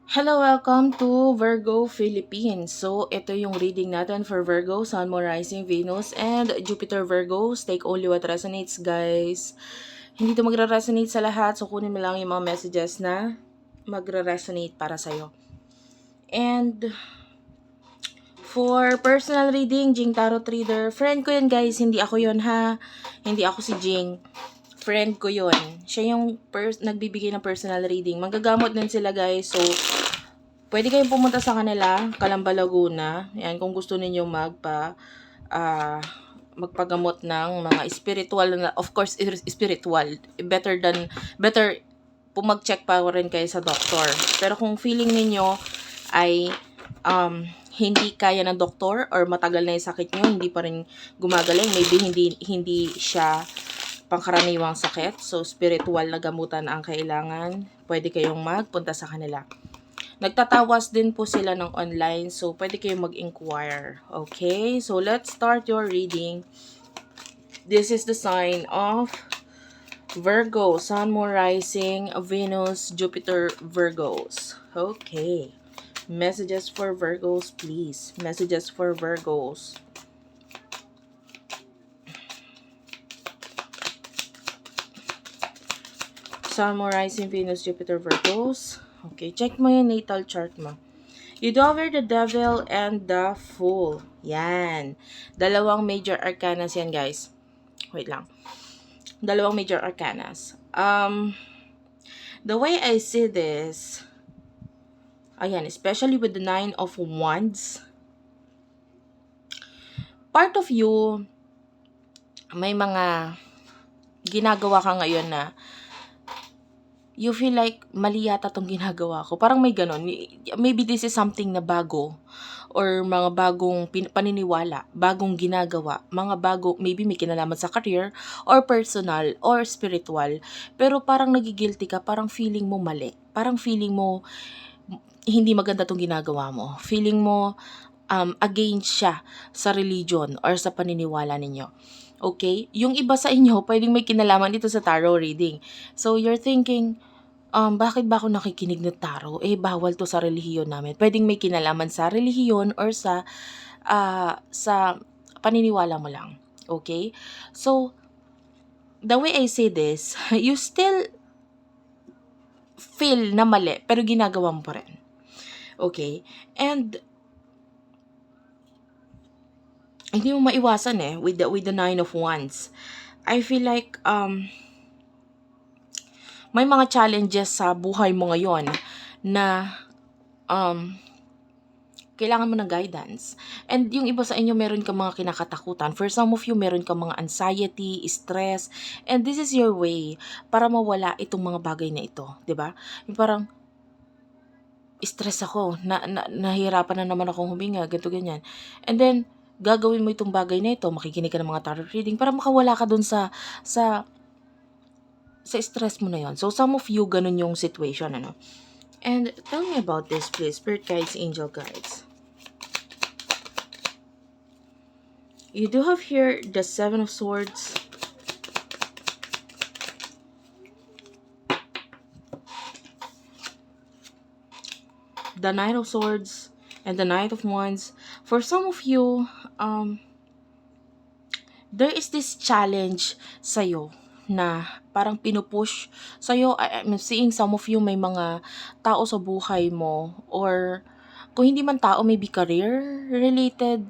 Hello, welcome to Virgo Philippines. So, ito yung reading natin for Virgo, Sun, Moon, Rising, Venus, and Jupiter Virgos. Take only what resonates, guys. Hindi to magre-resonate sa lahat, so kunin mo lang yung mga messages na magre-resonate para sa'yo. And for personal reading, Jing Tarot Reader, friend ko yun, guys. Hindi ako yun, ha? Hindi ako si Jing. Friend ko yun. Siya yung nagbibigay ng personal reading. Manggagamot din sila, guys. So, pwede kayong pumunta sa kanila, Calamba, Laguna. Yan, kung gusto ninyong ah, magpagamot ng mga spiritual na, of course, spiritual. Better mag-check pa rin kayo sa doktor. Pero kung feeling ninyo ay hindi kaya ng doktor or matagal na yung sakit nyo, hindi pa rin gumagaling, maybe hindi siya pangkaraniwang sakit, so spiritual na gamutan ang kailangan, pwede kayong magpunta sa kanila. Nagtatawas din po sila ng online, so pwede kayong mag-inquire. Okay, so let's start your reading. This is the sign of Virgo, Sun, Moon, Rising, Venus, Jupiter, Virgos. Okay. Messages for Virgos, please. Messages for Virgos. Sun, Moon, Rising, Venus, Jupiter, Virgos. Okay, check mo yung natal chart mo. You discover the Devil and the Fool. Yan. Dalawang major arcanas yan, guys. Wait lang. Dalawang major arcanas. The way I see this, ayan, especially with the Nine of Wands, part of you, may mga ginagawa ka ngayon na you feel like mali yata tong ginagawa ko. Parang may ganon. Maybe this is something na bago or mga bagong paniniwala, bagong ginagawa, mga bago, maybe may kinalaman sa career or personal or spiritual. Pero parang nagigilty ka, parang feeling mo mali. Parang feeling mo hindi maganda tong ginagawa mo. Feeling mo against siya sa religion or sa paniniwala ninyo. Okay? Yung iba sa inyo, pwedeng may kinalaman dito sa tarot reading. So, you're thinking, bakit ba ako nakikinig ng tarot? Bawal to sa relihiyon namin. Pwedeng may kinalaman sa relihiyon or sa paniniwala mo lang. Okay? So, the way I say this, you still feel na mali, pero ginagawa mo pa rin. Okay? And, hindi mo maiwasan with the Nine of Wands. I feel like, may mga challenges sa buhay mo ngayon na kailangan mo ng guidance. And yung iba sa inyo, meron ka mga kinakatakutan. For some of you, meron ka mga anxiety, stress, and this is your way para mawala itong mga bagay na ito. 'Di ba? Yung parang, stress ako, nahihirapan na naman akong huminga, ganito, ganyan. And then, gagawin mo itong bagay na ito, makikinig ka ng mga tarot reading para makawala ka dun sa stress mo na yon. So, some of you, ganun yung situation, ano. And tell me about this, please. Spirit guides, angel guides. You do have here the Seven of Swords. The Knight of Swords and the Knight of Wands. For some of you, there is this challenge sa'yo na parang pinupush sa'yo. I'm seeing some of you, may mga tao sa buhay mo, or kung hindi man tao, maybe career related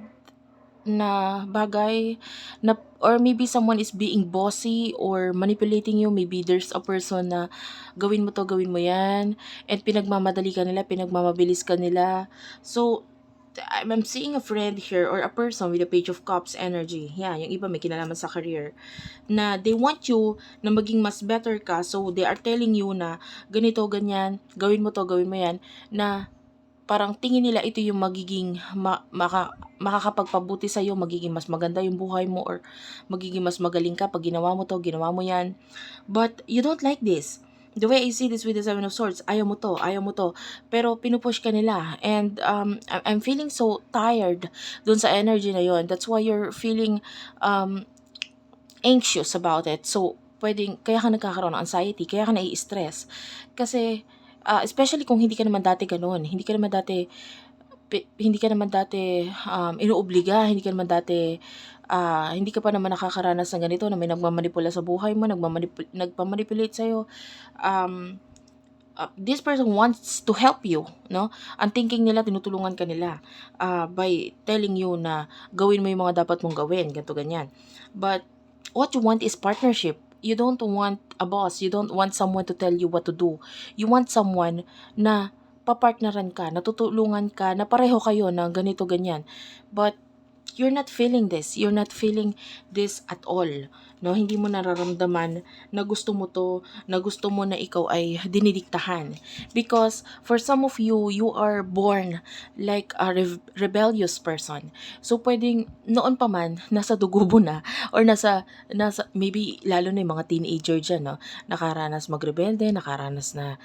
na bagay, na, or maybe someone is being bossy or manipulating you. Maybe there's a person na gawin mo to, gawin mo yan, and pinagmamadali ka nila, pinagmamabilis ka nila. So, I'm seeing a friend here or a person with a Page of Cups energy. Yan, yung iba may kinalaman sa career. Na they want you na maging mas better ka. So, they are telling you na ganito, ganyan, gawin mo to, gawin mo yan. Na parang tingin nila ito yung magiging makakapagpabuti sa'yo, magiging mas maganda yung buhay mo, or magiging mas magaling ka pag ginawa mo to, ginawa mo yan. But you don't like this. The way I see this with the Seven of Swords, ayaw mo to, pero pinupush ka nila. And I'm feeling so tired dun sa energy na yon. That's why you're feeling anxious about it. So, kaya ka nagkakaroon ng anxiety, kaya ka nai-stress. Kasi, Especially kung hindi ka naman dati gano'n, hindi ka naman dati, inuobliga, hindi ka pa naman nakakaranas ng ganito na may nagmamanipula sa buhay mo, nagpa-manipulate sa'yo. This person wants to help you, no? Ang thinking nila, tinutulungan ka nila by telling you na gawin mo yung mga dapat mong gawin, ganito, ganyan. But what you want is partnership. You don't want a boss. You don't want someone to tell you what to do. You want someone na papartneran ka, natutulungan ka, na pareho kayo na ganito, ganyan. But you're not feeling this. You're not feeling this at all. No, hindi mo nararamdaman na gusto mo to, na gusto mo na ikaw ay dinidiktahan. Because for some of you, you are born like a rebellious person. So pwedeng noon pa man nasa dugo mo na, or nasa maybe lalo na yung mga teenager diyan, no, nakaranas magrebelde, nakaranas na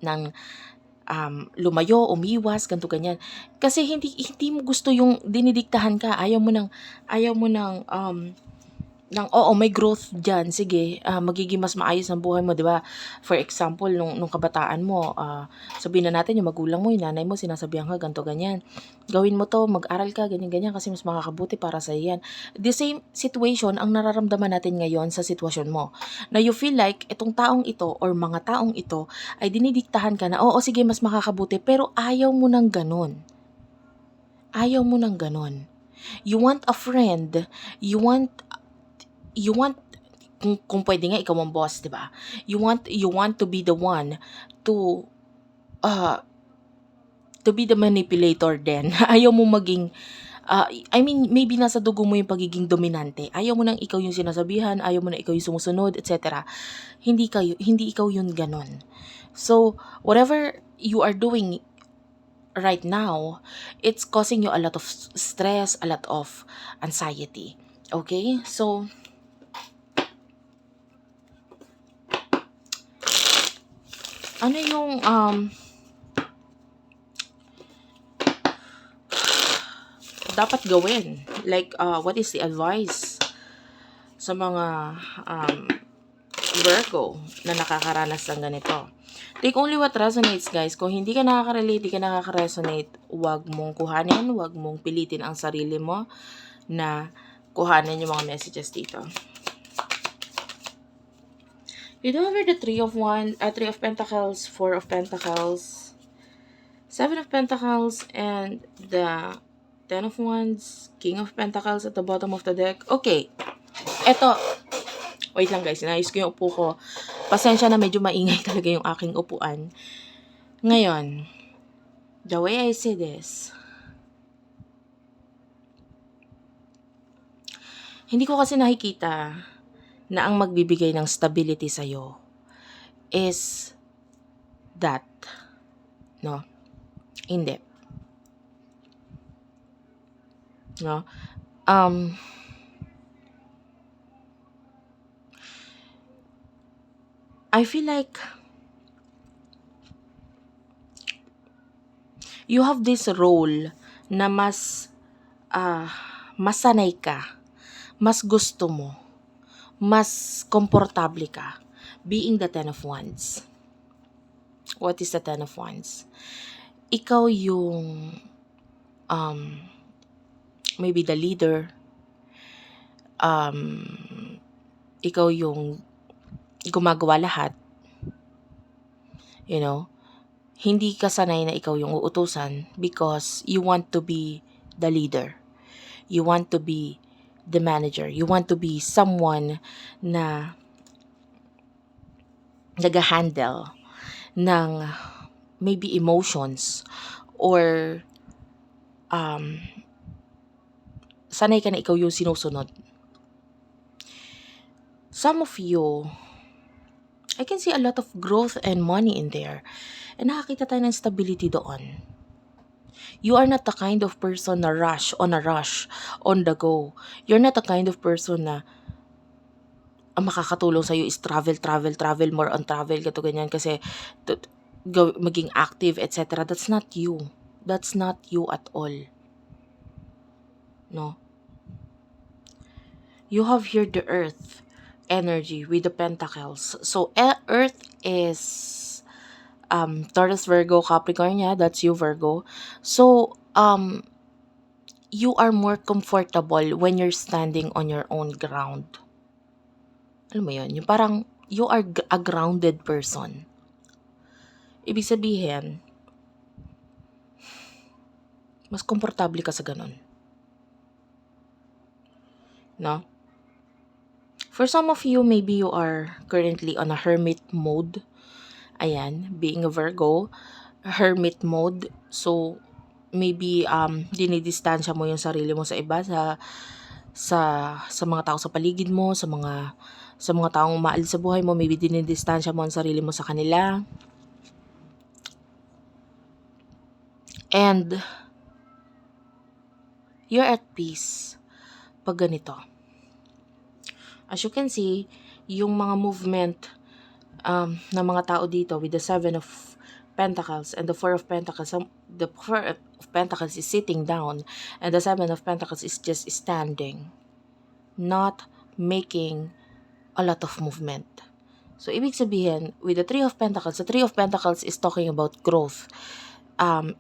ng lumayo, umiwas, ganito, ganyan. Kasi hindi mo gusto yung dinidiktahan ka. Ayaw mo ng oo, may growth diyan. Sige, magiging mas maayos ang buhay mo, 'di ba? For example, nung kabataan mo, sabihin na natin yung magulang mo, yung nanay mo, sinasabihan ka ganito, ganyan. Gawin mo to, mag-aral ka, ganyan, ganyan, kasi mas makakabuti para sa iyan. The same situation ang nararamdaman natin ngayon sa sitwasyon mo. Na you feel like itong taong ito or mga taong ito ay dinidiktahan ka na, oo, sige, mas makakabuti, pero ayaw mo ng ganun. Ayaw mo ng ganun. You want a friend, you want kung pwede nga ikaw ang boss, 'di ba? You want to be the one to be the manipulator din. Ayaw mo maging I mean, maybe nasa dugo mo yung pagiging dominante. Ayaw mo nang ikaw yung sinasabihan, ayaw mo na ikaw yung sumusunod, etc. Hindi ikaw yun ganon. So, whatever you are doing right now, it's causing you a lot of stress, a lot of anxiety. Okay? So, ano yung dapat gawin? Like, what is the advice sa mga Virgo na nakakaranas ng ganito? Take only what resonates, guys. Kung hindi ka nakaka-relate, hindi ka nakaka-resonate, huwag mong kuhanin, huwag mong pilitin ang sarili mo na kuhanin yung mga messages dito. You do have the Three of Pentacles, Four of Pentacles, Seven of Pentacles, and the Ten of Wands, King of Pentacles at the bottom of the deck. Okay. Eto. Wait lang, guys. Inayos ko yung upo ko. Pasensya na, medyo maingay talaga yung aking upuan. Ngayon, the way I see this, hindi ko kasi nakikita na ang magbibigay ng stability sa'yo is that. No? Hindi. No? I feel like you have this role na mas masanay ka, mas gusto mo, mas komportable ka being the Ten of Wands. What is the Ten of Wands? Ikaw yung maybe the leader, ikaw yung gumagawa lahat, you know, hindi ka sanay na ikaw yung uutusan because you want to be the leader. You want to be the manager. You want to be someone na nag-handle ng maybe emotions or sanay ka na ikaw yung sinusunod. Some of you, I can see a lot of growth and money in there. And nakakita tayo ng stability doon. You are not the kind of person na rush, on the go. You're not the kind of person na ang makakatulong sa'yo is travel, more on travel, gato ganyan, kasi maging active, etc. That's not you. That's not you at all. No? You have here the earth. energy with the pentacles. So Earth is Taurus, Virgo, Capricorn. Yeah, that's you, Virgo. So you are more comfortable when you're standing on your own ground. Alam mo yun? Yung parang you are a grounded person. Ibig sabihin, mas komportable ka sa ganun. No? For some of you, maybe you are currently on a hermit mode. Ayan, being a Virgo, hermit mode. So, maybe dinidistansya mo yung sarili mo sa iba, sa mga tao sa paligid mo, sa mga taong umaalis sa buhay mo, maybe dinidistansya mo ang sarili mo sa kanila. And you're at peace pag ganito. As you can see, yung mga movement ng mga tao dito with the Seven of Pentacles and the Four of Pentacles, the Four of Pentacles is sitting down and the Seven of Pentacles is just standing, not making a lot of movement. So, ibig sabihin, with the Three of Pentacles, the Three of Pentacles is talking about growth,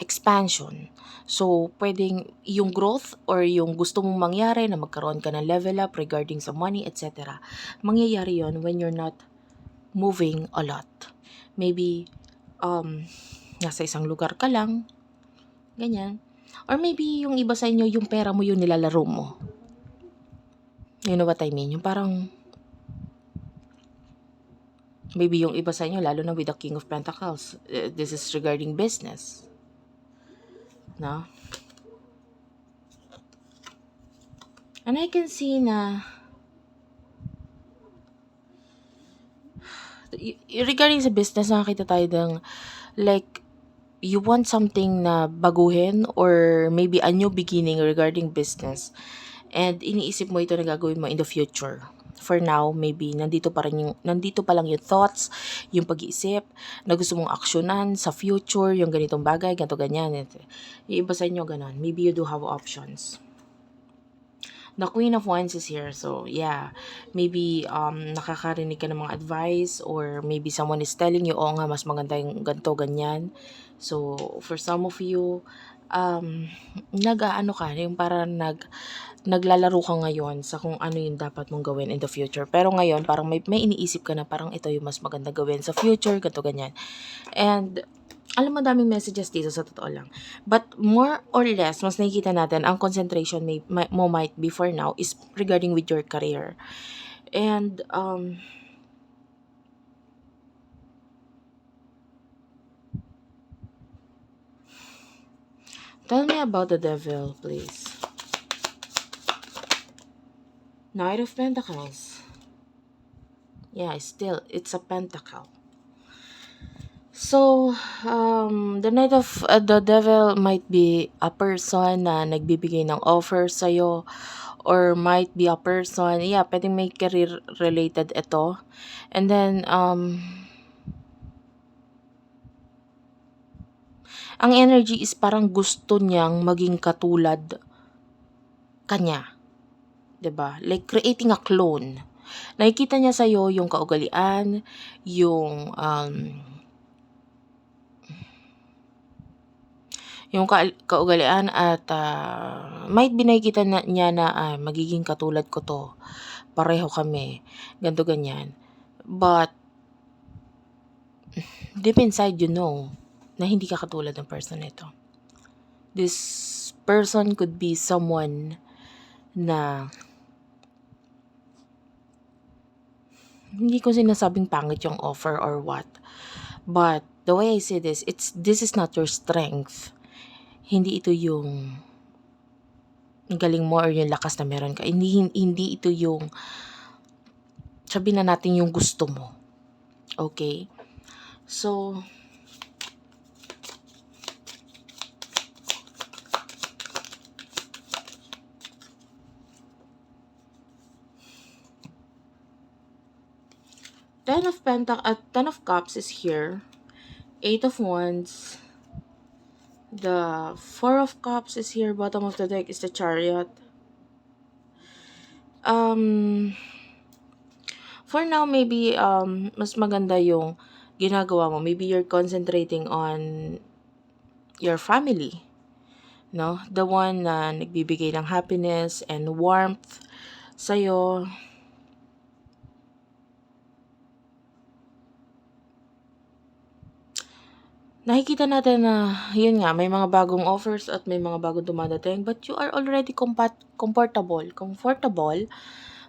expansion. So, pwedeng yung growth or yung gusto mong mangyari na magkaroon ka ng level up regarding sa money, etc. Mangyayari yon when you're not moving a lot. Maybe, nasa isang lugar ka lang, ganyan. Or maybe yung iba sa inyo, yung pera mo yung nilalaro mo. You know what I mean? Yung parang, maybe yung iba sa inyo, lalo na with the King of Pentacles, this is regarding business. No? And I can see na regarding sa business, nakakita tayo ng like you want something na baguhin or maybe a new beginning regarding business. And iniisip mo ito na gagawin mo in the future. For now, maybe nandito pa lang yung thoughts, yung pag-iisip na gusto mong aksyonan sa future, yung ganitong bagay, ganito ganyan. Yung iba sa inyo ganon. Maybe you do have options. The Queen of Wands is here. So, yeah. Maybe nakakarinig ka ng mga advice or maybe someone is telling you, nga, mas maganda yung ganito, ganyan. So, for some of you, nag-aano ka, yung parang naglalaro ka ngayon sa kung ano yung dapat mong gawin in the future. Pero ngayon, parang may iniisip ka na parang ito yung mas maganda gawin sa future, ganito, ganyan. And, alam mo, daming messages dito sa totoo lang. But more or less, mas nakikita natin, ang concentration mo might be for now is regarding with your career. And, tell me about the devil, please. Knight of Pentacles. Yeah, still, it's a pentacle. So, the Knight of the Devil might be a person na nagbibigay ng offer sa'yo or might be a person, yeah, pwedeng may career related ito. And then, ang energy is parang gusto niyang maging katulad kanya. 'Di ba? Like creating a clone. Nakikita niya sa'yo yung kaugalian, yung kaugalian at might be nakikita niya na magiging katulad ko to. Pareho kami. Ganto ganyan. But, deep inside you know na hindi ka katulad ng person nito. This person could be someone na hindi ko sinasabing pangit yung offer or what. But, the way I say this is not your strength. Hindi ito yung galing mo or yung lakas na meron ka. Hindi ito yung sabihin na natin yung gusto mo. Okay? So, Ten of Cups is here. 8 of Wands. The 4 of Cups is here. Bottom of the deck is the Chariot. For now, maybe mas maganda yung ginagawa mo. Maybe you're concentrating on your family, no? The one na nagbibigay ng happiness and warmth sa'yo. Nakikita natin na, yun nga, may mga bagong offers at may mga bagong dumadating, but you are already comfortable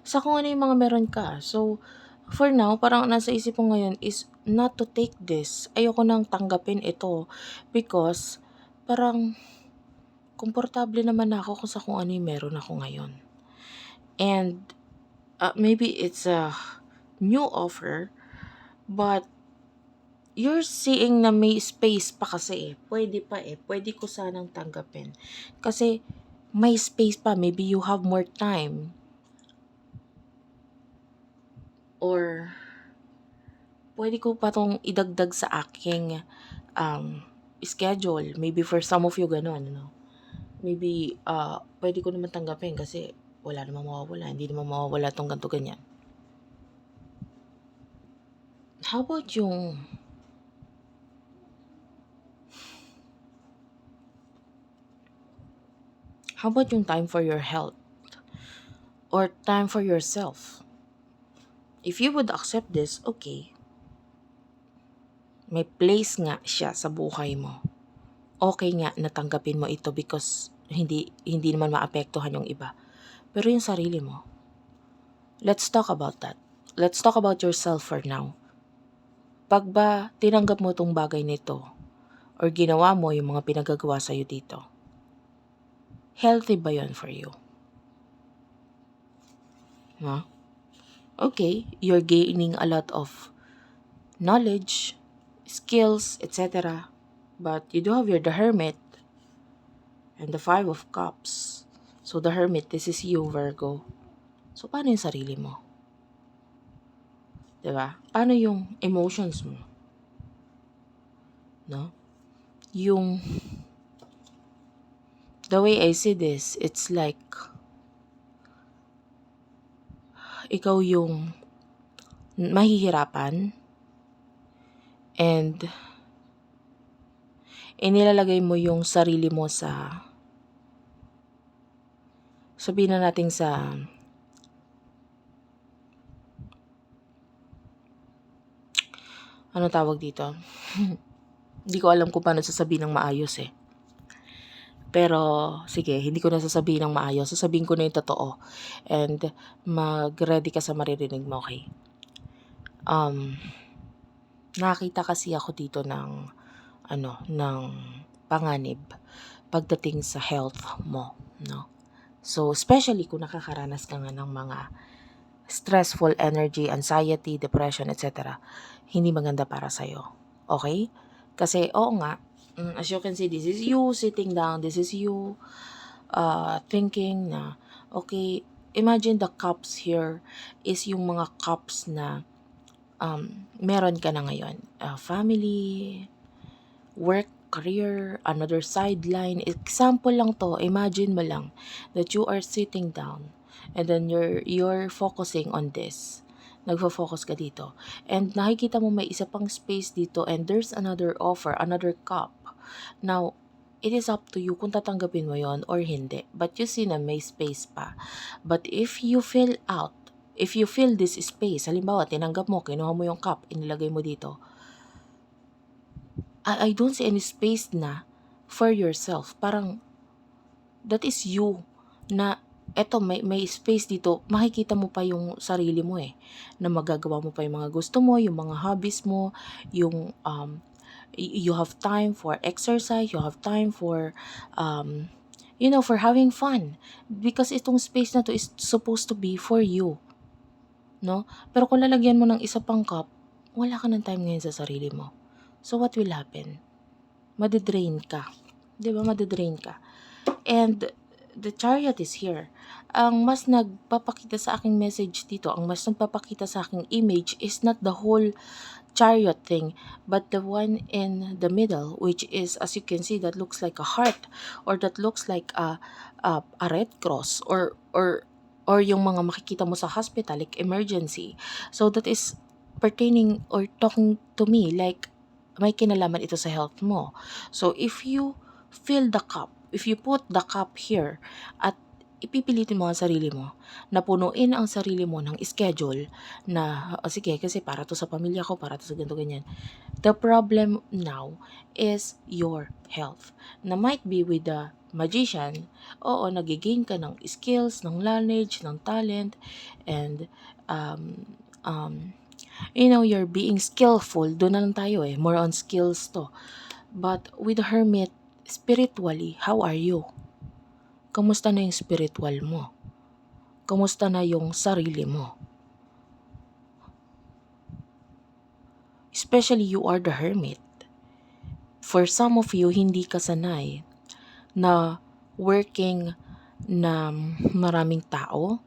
sa kung ano yung mga meron ka. So, for now, parang nasa isip ko ngayon is not to take this. Ayoko nang tanggapin ito because parang komportable naman ako kung sa kung ano yung meron ako ngayon. And maybe it's a new offer, but you're seeing na may space pa kasi eh. Pwede pa eh. Pwede ko sanang tanggapin. Kasi may space pa. Maybe you have more time. Or pwede ko pa tong idagdag sa aking schedule. Maybe for some of you ganun, no? Maybe pwede ko naman tanggapin kasi wala namang mawawala. Hindi naman mawawala tong ganito ganyan. How about yung time for your health or time for yourself? If you would accept this, okay. May place nga siya sa buhay mo. Okay nga natanggapin mo ito because hindi naman maapektuhan yung iba. Pero yung sarili mo, let's talk about that. Let's talk about yourself for now. Pag ba tinanggap mo tong bagay nito or ginawa mo yung mga pinagagawa sa'yo dito, healthy ba yun for you? Huh? Okay, you're gaining a lot of knowledge, skills, etc. But you do have the Hermit and the Five of Cups. So the Hermit, this is you, Virgo. So paano yung sarili mo? Diba? Paano yung emotions mo? No? Yung the way I see this, it's like ikaw yung mahihirapan and inilalagay mo yung sarili mo sa, sabihin na natin sa, ano tawag dito? Hindi ko alam kung paano sasabihin ng maayos eh. Pero, sige, hindi ko na sasabihin ng maayos. Sasabihin ko na yung totoo. And, mag-ready ka sa maririnig mo, okay? Nakakita kasi ako dito ng panganib pagdating sa health mo, no? So, especially kung nakakaranas ka nga ng mga stressful energy, anxiety, depression, etc. Hindi maganda para sa'yo. Okay? Kasi, oo nga, as you can see, this is you sitting down, this is you thinking na, okay, imagine the cups here is yung mga cups na meron ka na ngayon. Family, work, career, another sideline. Example lang to, imagine mo lang that you are sitting down and then you're focusing on this. Nagfo-focus ka dito. And nakikita mo may isa pang space dito and there's another offer, another cup. Now, it is up to you kung tatanggapin mo yon or hindi. But you see na may space pa. But if you fill this space, halimbawa, tinanggap mo, kinuha mo yung cup, inilagay mo dito, I don't see any space na for yourself. Parang, that is you, na eto may space dito, makikita mo pa yung sarili mo eh, na magagawa mo pa yung mga gusto mo, yung mga hobbies mo, yung you have time for exercise, you have time for for having fun, because itong space na to is supposed to be for you, no? Pero kung lalagyan mo ng isa pang cup, wala ka ng time ngayon sa sarili mo. So what will happen? Madidrain ka. 'Di ba? Madidrain ka. And the Chariot is here. Ang mas nagpapakita sa aking message dito, ang mas nagpapakita sa aking image is not the whole Chariot thing, but the one in the middle, which is, as you can see, that looks like a heart, or that looks like a red cross, or or yung mga makikita mo sa hospital like emergency. So that is pertaining or talking to me like may kinalaman ito sa health mo. So if you fill the cup, if you put the cup here at ipipilitin mo ang sarili mo na punuin ang sarili mo ng schedule na sige kasi para to sa pamilya ko, para to sa ganito ganyan. The problem now is your health. Na might be with the magician, oo, nagigain ka ng skills, ng knowledge, ng talent, and you're being skillful. Doon na lang tayo more on skills to. But with the hermit, spiritually, how are you? Kamusta na yung spiritual mo? Kamusta na yung sarili mo? Especially you are the hermit. For some of you, hindi ka sanay na working na maraming tao.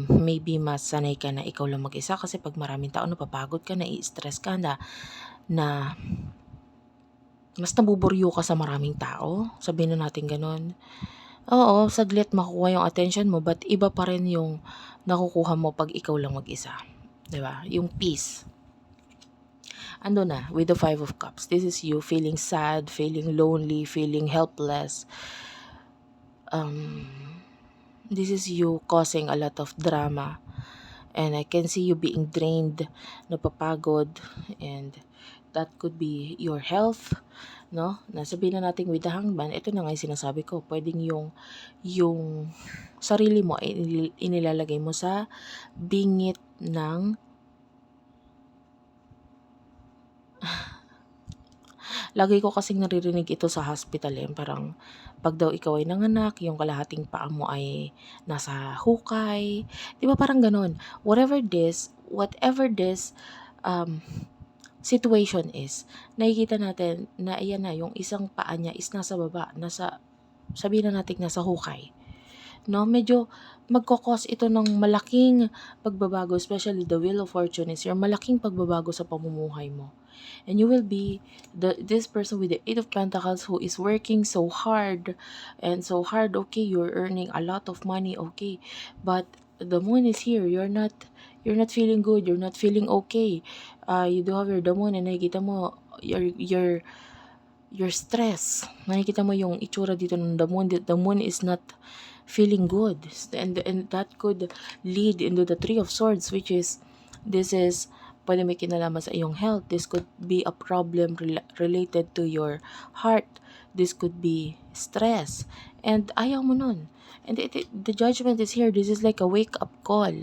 Maybe mas sanay ka na ikaw lang mag-isa kasi pag maraming tao, napapagod ka, na-i-stress ka na mas nabuburyo ka sa maraming tao. Sabihin na natin ganun. Oo, saglit makukuha yung attention mo, but iba pa rin yung nakukuha mo pag ikaw lang mag-isa. 'Di ba? Yung peace. Ando na, with the 5 of Cups. This is you feeling sad, feeling lonely, feeling helpless. This is you causing a lot of drama. And I can see you being drained, napapagod, and that could be your health, no? Nasabihin na natin with the Hangman, ito na nga yung sinasabi ko, pwedeng yung sarili mo ay inilalagay mo sa bingit ng lagi ko kasing naririnig ito sa hospital parang pag daw ikaw ay nanganak, yung kalahating paa mo ay nasa hukay. Di ba parang ganon? Whatever this situation is, nakikita natin na ayan na, yung isang paa niya is nasa baba, sabihin na natin nasa hukay. No, medyo magkokos ito ng malaking pagbabago, especially the Wheel of Fortune is your malaking pagbabago sa pamumuhay mo. And you will be this person with the 8 of Pentacles who is working so hard. Okay, you're earning a lot of money, okay, but the moon is here, you're not feeling good, you're not feeling okay. You do have the moon and nakikita mo your stress. Nakikita mo yung itsura dito ng the moon is not feeling good, and that could lead into the 3 of Swords, which is this is pwede may kinalaman sa iyong health. This could be a problem related to your heart. This could be stress, and ayaw mo nun. And the judgment is here. This is like a wake-up call.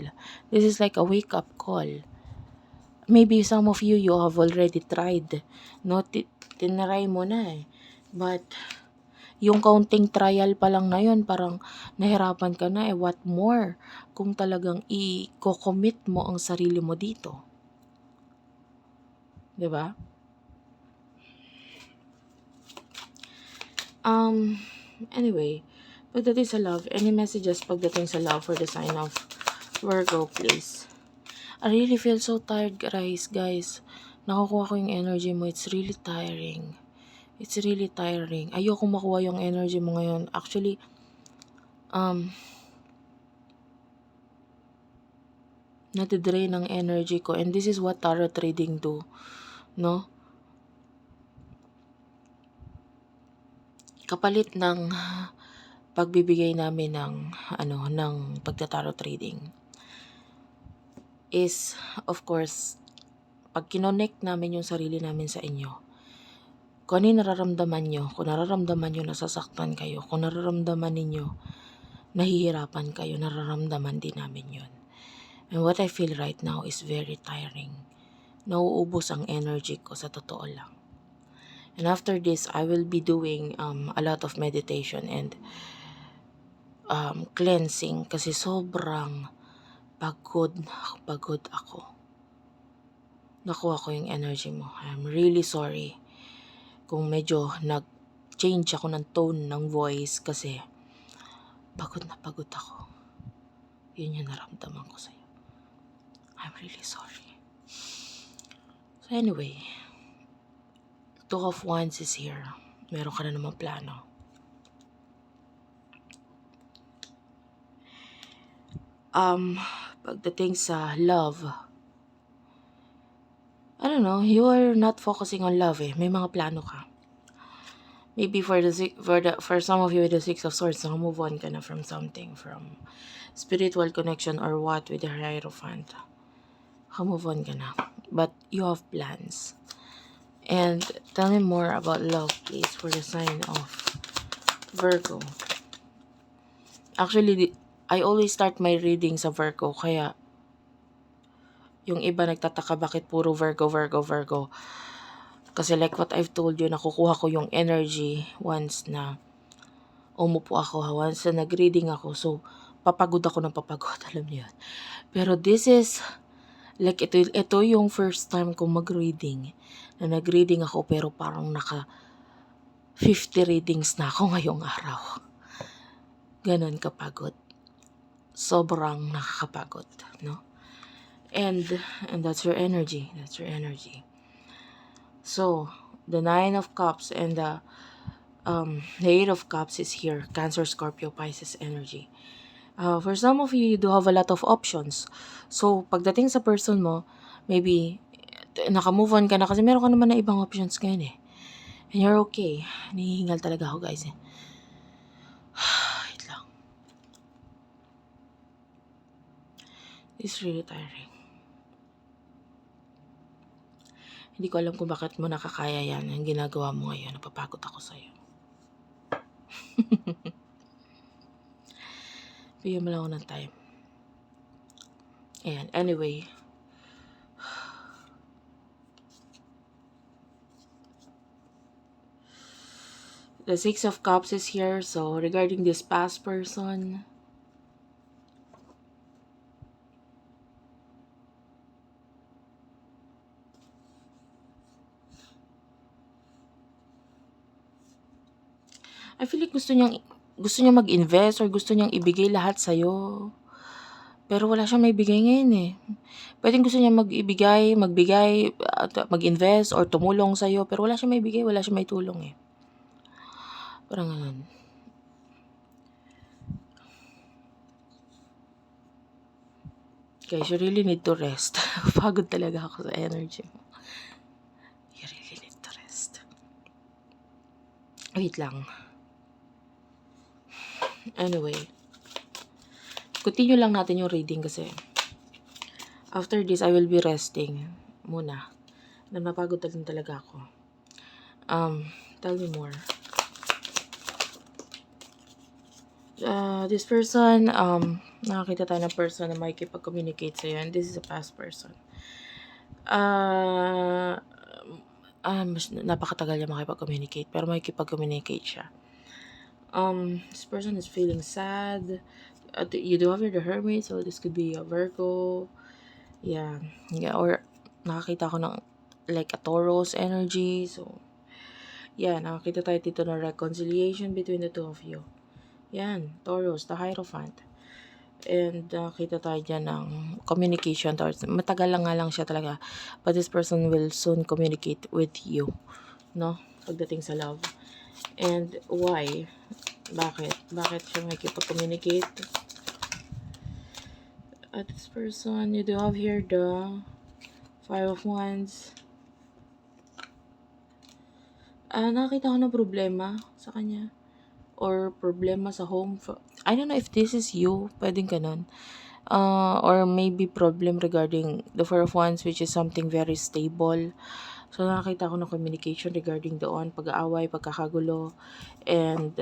Maybe some of you have already tried, no? Tinaray mo na but yung counting trial pa lang na yun, parang nahirapan ka na what more kung talagang i-commit mo ang sarili mo dito. 'Di ba? Anyway, pagdating sa love, any messages pagdating sa love for the sign of Virgo, please? I really feel so tired, guys. Nakukuha ko yung energy mo. It's really tiring. Ayoko makuha yung energy mo ngayon. Actually, natidrain ang energy ko. And this is what tarot reading do. No? Kapalit ng pagbibigay namin ng pagta-tarot reading is, of course, pag kinonect namin yung sarili namin sa inyo, kung ano yung nararamdaman nyo, kung nararamdaman nyo nasasaktan kayo, kung nararamdaman ninyo nahihirapan kayo, nararamdaman din namin yun. And what I feel right now is very tiring. Nauubos ang energy ko, sa totoo lang. And after this, I will be doing a lot of meditation and cleansing kasi sobrang pagod ako. Nakuha ko yung energy mo. I'm really sorry kung medyo nag-change ako ng tone ng voice kasi pagod ako. Yun yung naramdaman ko sa'yo. I'm really sorry. So anyway, 2 of Wands is here. Meron ka na namang plano. Um, pagdating sa love, I don't know, you are not focusing on love eh. May mga plano ka. Maybe for some of you with the Six of Swords, move on ka na from something, from spiritual connection or what with the Hierophant. Move on ka na. But you have plans. And tell me more about love, please, for the sign of Virgo. Actually, I always start my reading sa Virgo, kaya yung iba nagtataka bakit puro Virgo, Virgo, Virgo. Kasi like what I've told you, nakukuha ko yung energy once na umupo ako, once na nag-reading ako. So, papagod ako ng papagod, alam niyo yun. Pero this is, like ito yung first time ko mag-reading. Na nag-reading ako pero parang naka 50 readings na ako ngayong araw. Ganon kapagod. Sobrang nakakapagod, no? And that's your energy. That's your energy. So, the Nine of Cups and the Eight of Cups is here. Cancer, Scorpio, Pisces energy. For some of you, you do have a lot of options. So, pagdating sa person mo, maybe naka-move on ka na kasi meron ka naman na ibang options ngayon eh. And you're okay. Nahihingal talaga ako, guys eh. Wait lang. It's really tiring. Hindi ko alam kung bakit mo nakakaya yan. Ang ginagawa mo ngayon, napapagod ako sa'yo. Bigyan mo lang ako ng time. Ayan, anyway. The Six of Cups is here. So, regarding this past person, I feel like gusto niyang mag-invest or gusto niyang ibigay lahat sa'yo. Pero wala siyang maibigay ngayon eh. Pwedeng gusto niya magbigay, mag-invest or tumulong sa'yo. Pero wala siyang maibigay, wala siyang maitulong eh. Parang ganun. Guys, you really need to rest. Pagod talaga ako sa energy mo. You really need to rest. Wait lang. Anyway. Continue lang natin yung reading kasi after this, I will be resting muna. Napagod talaga ako. Tell me more. This person, nakakita tayo ng person na makikipag-communicate sa'yo, and this is a past person. Napakatagal niya makipag-communicate, pero makikipag-communicate siya. This person is feeling sad. You do have the Hermit, so this could be a Virgo. Yeah, or nakakita ko ng like a Taurus energy. So, yeah, nakakita tayo dito ng reconciliation between the two of you. Yan, Taurus, the Hierophant. And nakita tayo dyan ng communication towards, matagal lang nga lang siya talaga, but this person will soon communicate with you, no? Pagdating sa love. And why? Bakit siya makikipag-communicate? At this person, you do have here the Five of Wands. Nakita ko ng problema sa kanya. Or problema sa home. I don't know if this is you. Pwedeng ganun. Or maybe problem regarding the Four of Wands, which is something very stable. So, nakakita ko ng communication regarding doon, pag-aaway, pagkakagulo. And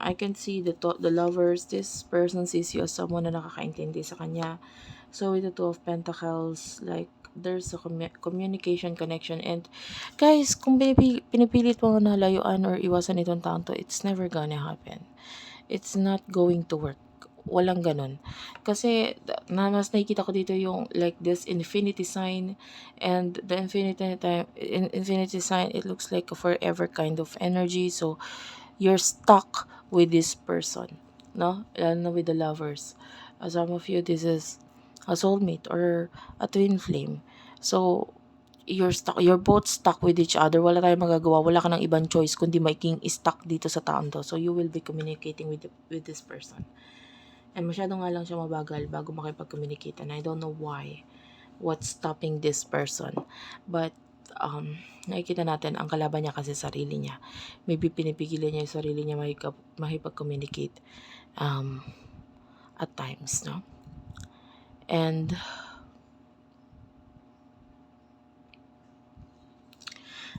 I can see the lovers. This person sees you as someone na nakakaintindi sa kanya. So, with the Two of Pentacles, like, there's a communication connection. And, guys, kung pinipilit mo na layuan or iwasan itong taon to, it's never gonna happen. It's not going to work. Walang ganun. Kasi, mas nakikita ko dito yung like this infinity sign, and the infinity sign, it looks like a forever kind of energy. So, you're stuck with this person, no? Lalo na with the lovers. Some of you, this is a soulmate or a twin flame. So, you're both stuck with each other. Wala tayong magagawa. Wala ka ng ibang choice kundi maging stuck dito sa taon to. So, you will be communicating with this person. And masyado nga lang siya mabagal bago makipag-communicate. And I don't know why. What's stopping this person. But, nakikita natin, ang kalaban niya kasi sarili niya. Maybe pinipigilan niya yung sarili niya makipag-communicate at times, no? And,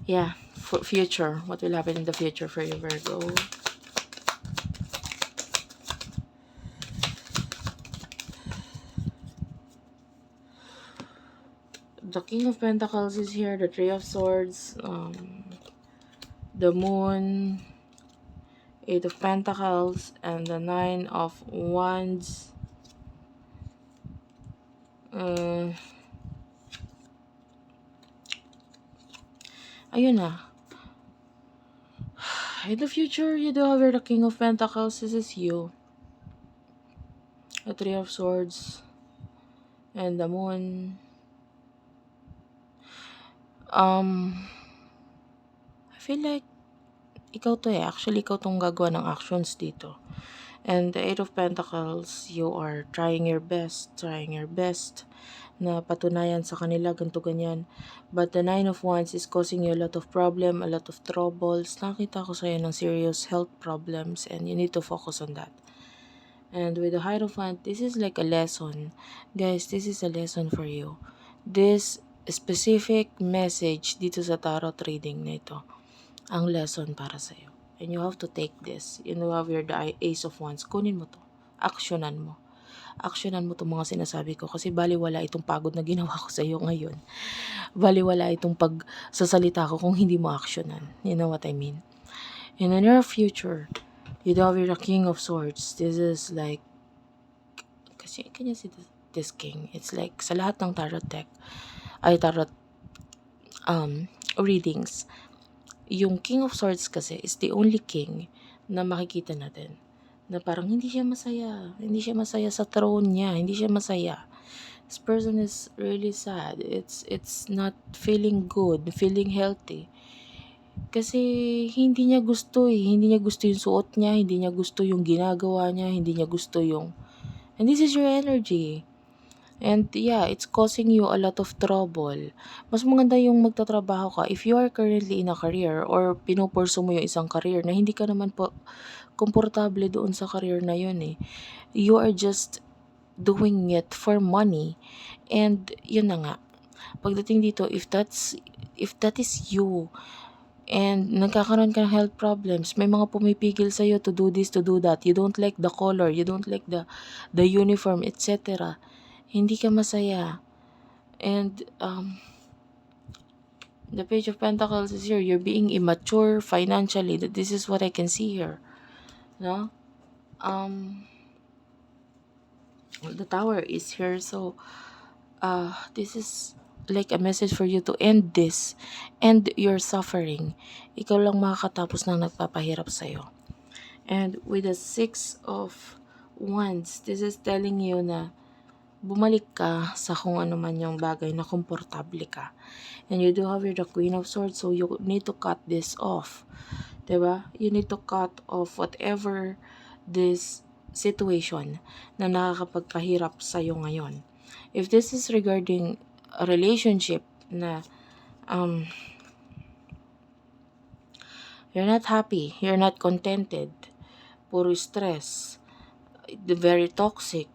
yeah, for future. What will happen in the future for you, Virgo? The King of Pentacles is here, the Three of Swords, the Moon, Eight of Pentacles, and the Nine of Wands. Ayun na. In the future, you do have the King of Pentacles. This is you. The Three of Swords, and the Moon. I feel like ikaw to Actually, ikaw tong gagawa ng actions dito. And the Eight of Pentacles, you are trying your best na patunayan sa kanila, ganito ganyan. But the Nine of Wands is causing you a lot of problem, a lot of troubles. Nakita ko sa'yo ng serious health problems and you need to focus on that. And with the Hierophant, this is like a lesson. Guys, this is a lesson for you. This specific message dito sa tarot reading na ito, ang lesson para sa'yo. And you have to take this. You know, have your Ace of Wands. Kunin mo to. Aksyonan mo. Aksyonan mo itong mga sinasabi ko kasi baliwala itong pagod na ginawa ko sa iyo ngayon. Baliwala itong pagsasalita ko kung hindi mo aksyonan. You know what I mean? In the near future, you have your King of Swords. This is like, kasi can you see this king? It's like sa lahat ng tarot readings, yung King of Swords kasi is the only king na makikita natin na parang hindi siya masaya sa throne niya, hindi siya masaya. This person is really sad. It's not feeling good, feeling healthy. Kasi hindi niya gusto yung suot niya, hindi niya gusto yung ginagawa niya, hindi niya gusto yung, and this is your energy. And yeah, it's causing you a lot of trouble. Mas maganda yung magtatrabaho ka if you are currently in a career or pinupurso mo yung isang career na hindi ka naman po komportable doon sa career na yun eh. You are just doing it for money. And yun na nga. Pagdating dito, if that is you, and nagkakaroon ka ng health problems, may mga pumipigil sa'yo to do this, to do that, you don't like the color, you don't like the uniform, etc., hindi ka masaya. And the Page of Pentacles is here. You're being immature financially. This is what I can see here. No? The Tower is here. So, this is like a message for you to end this. End your suffering. Ikaw lang makakatapos ng nagpapahirap sa'yo. And with the Six of Wands, this is telling you na bumalik ka sa kung ano man yung bagay na komportable ka. And you do have the Queen of Swords, so you need to cut this off. Diba? You need to cut off whatever this situation na nakakapagpahirap sa'yo ngayon. If this is regarding a relationship na you're not happy, you're not contented, puro stress, very toxic,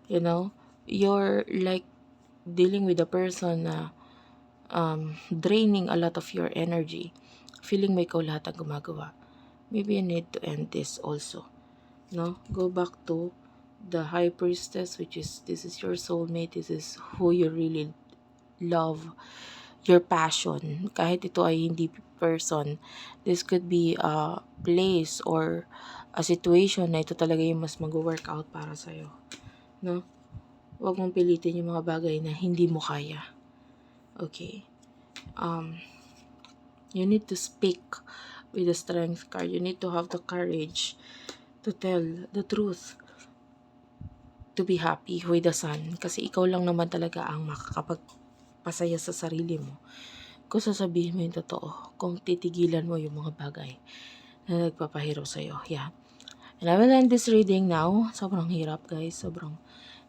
you know, you're like dealing with a person na draining a lot of your energy, feeling mo ikaw lahat ang gumagawa, maybe you need to end this also, no? Go back to the High Priestess, which is, this is your soulmate, this is who you really love, your passion. Kahit ito ay hindi person, this could be a place or a situation na ito talaga yung mas mag-work out para sa'yo. No? Huwag mong pilitin yung mga bagay na hindi mo kaya. Okay. You need to speak with the Strength card. You need to have the courage to tell the truth. To be happy with the Sun. Kasi ikaw lang naman talaga ang makakapagpasaya sa sarili mo. Kung sasabihin mo yung totoo. Kung titigilan mo yung mga bagay na nagpapahirap sa'yo. Yeah. And I will end this reading now. Sobrang hirap, guys.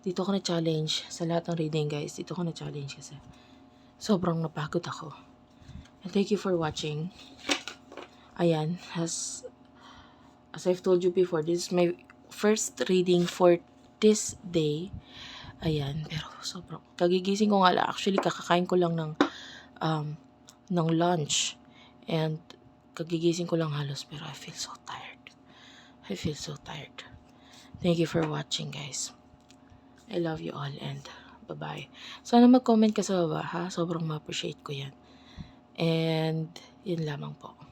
Dito ko na-challenge sa lahat ng reading, guys. Dito ko na-challenge kasi sobrang napagod ako. And thank you for watching. Ayan, as I've told you before, this is my first reading for this day. Ayan, pero sobrang kagigising ko nga lang. Actually, kakakain ko lang ng lunch. And kagigising ko lang halos, pero I feel so tired. Thank you for watching, guys. I love you all and bye-bye. Sana mag-comment ka sa baba, ha? Sobrang ma-appreciate ko yan. And yun lamang po.